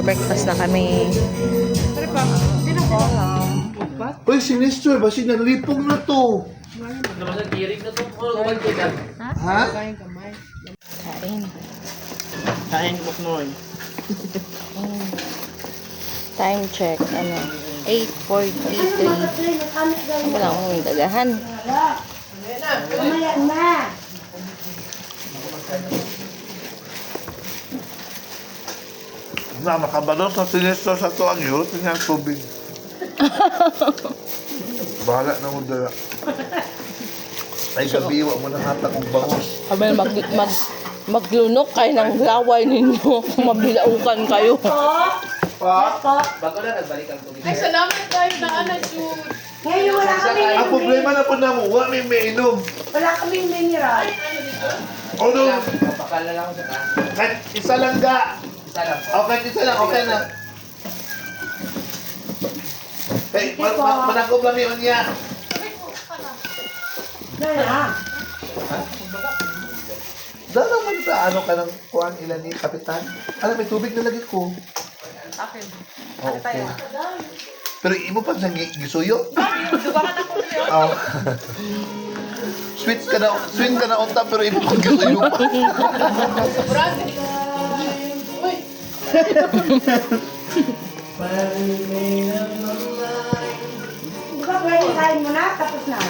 Magbe-breakfast na kami. Uy, si Nestor, basi nalipong na to. Ha? Kain. Kain ko mo. Time check. 8:43. Wala akong dagahan. Mamaya na. Nakabalot sa si Nestor sa to ang yun. Tingnan tubig. Bahala na mo dala. Ay gabi, wag mo nang hatag ng bangos. Abel, maglunok kayo ng laway ninyo. Mabilaukan kayo. Bago na nagbalikan ko dito. Ay, salamat tayo na anak, Jude. Ngayon wala kaming Ang problema na po na mo, wala may inom. wala kaming mineral. O no, Papakala lang ako sa taas. kahit isa lang ga. Isa lang. O kahit isa lang, okay na. Hey, manakop lang yun niya. Dala. Dala mo sa ano ka ng kuhan ilan ni Kapitan? Alam, may tubig na lagi ko. Akin. Oh, okay. Pero imo pa sa gisuyo? Dubangan ako niyo. Oh. Sweet ka na unta pero imo pa gisuyo pa. Brad. Uy. Di ba pwede kain mo na? Tapos na.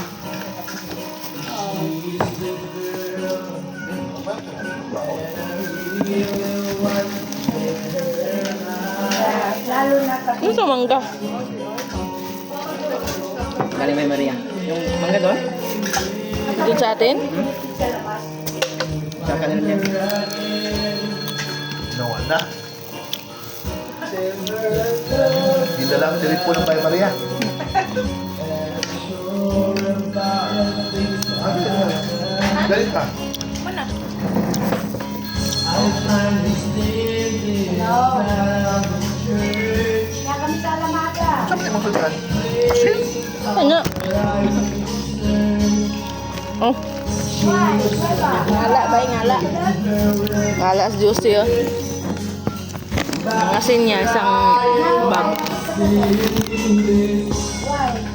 Lalo na tapos. Ano sa mangga? Galing may Maria. Yung mangga doon? Doon sa atin? Sa kanila niya. Nawa na. Hindi lang telepono ng Bay Maria. Dali ka. Mana? Kaya kami sa Alamada. Saan mo magsudan? Shit. Ano? Oh, Why? Why ba? ngala ba? Ngala. Ngala sa Diyos yun. Nangasin niya isang bag.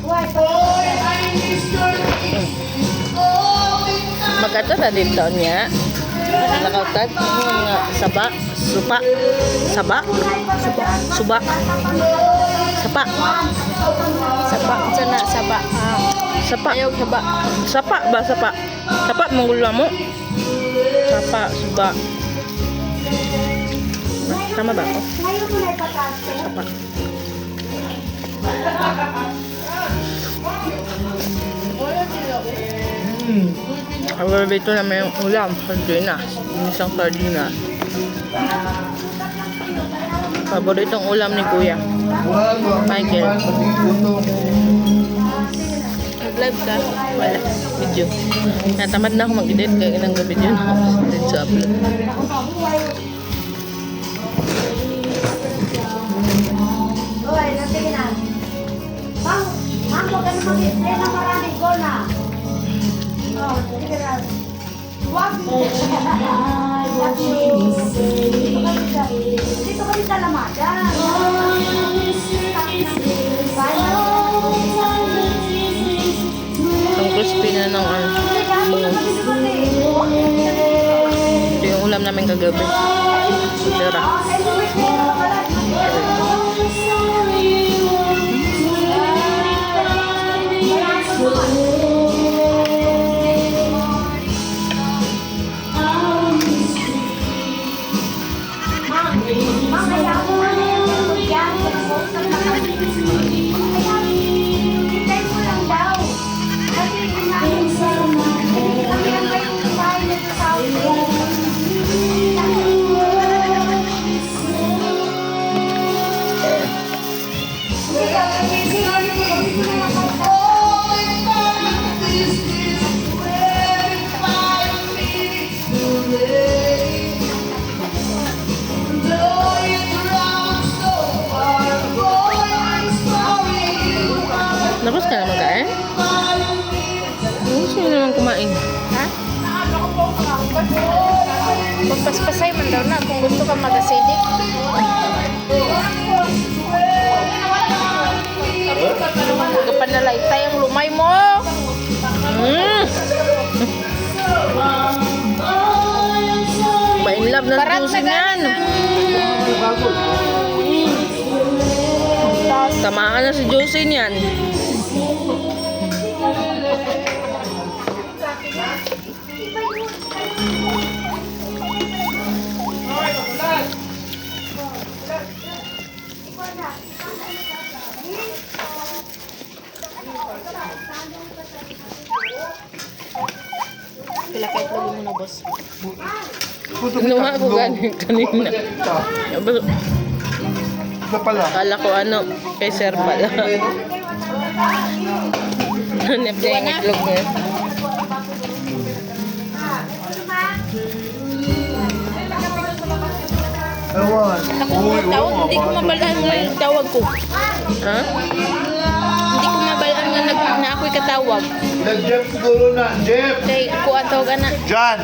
Why? Why? Magkata na din daw niya. Nakautad. Mga saba. Supa. Saba. Suba. Sapa. Sapa. Sana sapa. Sapa. Ayaw sapa. Sapa ba? Sapa. Sapa manggulo mo. Sapa. Suba. Tama ba ako? Ngayon mo na ipataas ko. Sapa. Ang barbito namin yung ulam. Sardinas. Isang sardinas. Paboritong ulam ni Kuya. Michael. Nag-live ka? Wala. Video. Natamad na ako mag-edit kaya inang video na ako dito sa upload. Hoy, natigin na. Ma'am, huwag ka na mag-explain ng maraming goal na. Oh, sige na. Huwag mo. Dito kami sa Lamada. Ang crispy na ng bungo. Ito yung ulam namin kagabi. Sutera. Tapos ka na magkain? Sino naman kumain? Ha? Magpaspasay man daw na kung gusto ka mag-acidic. Kapanalay tayong lumay mo. Main love na juicy yan. Tamaan na si Juicy niyan. Pila kahit lagi mo na, boss. Inuha ko galing kanina. Isa pala. Kala ko ano, kay Sir pala. Hanap niya yung itlog niya. Ewan. Uy, Tawag, hindi ko mabalaan nga yung tawag ko. Ha? Hindi ko mabalaan nga na ako'y katawag. Nag-Jeff siguro na. Jeff! Kay kuha tawag na. John!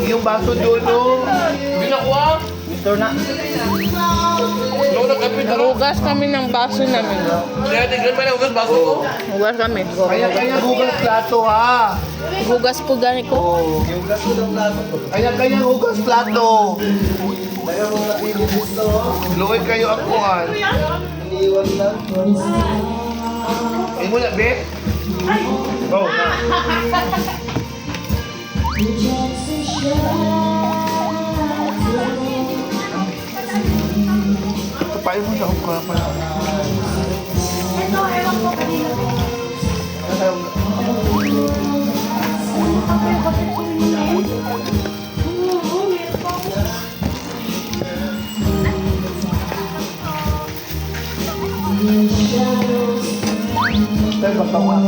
Yung baso doon, no? Ito na. Nagugas kami ng baso namin. Hugas kami. Kaya hugas plato, ha? Hugas po gani ko. Kaya hugas plato. Luoy kayo ang kuhan. Ay mo na, be? Go, na. Tapain mo na ako pa. Ito, ewan ko kanina. Pero batawa.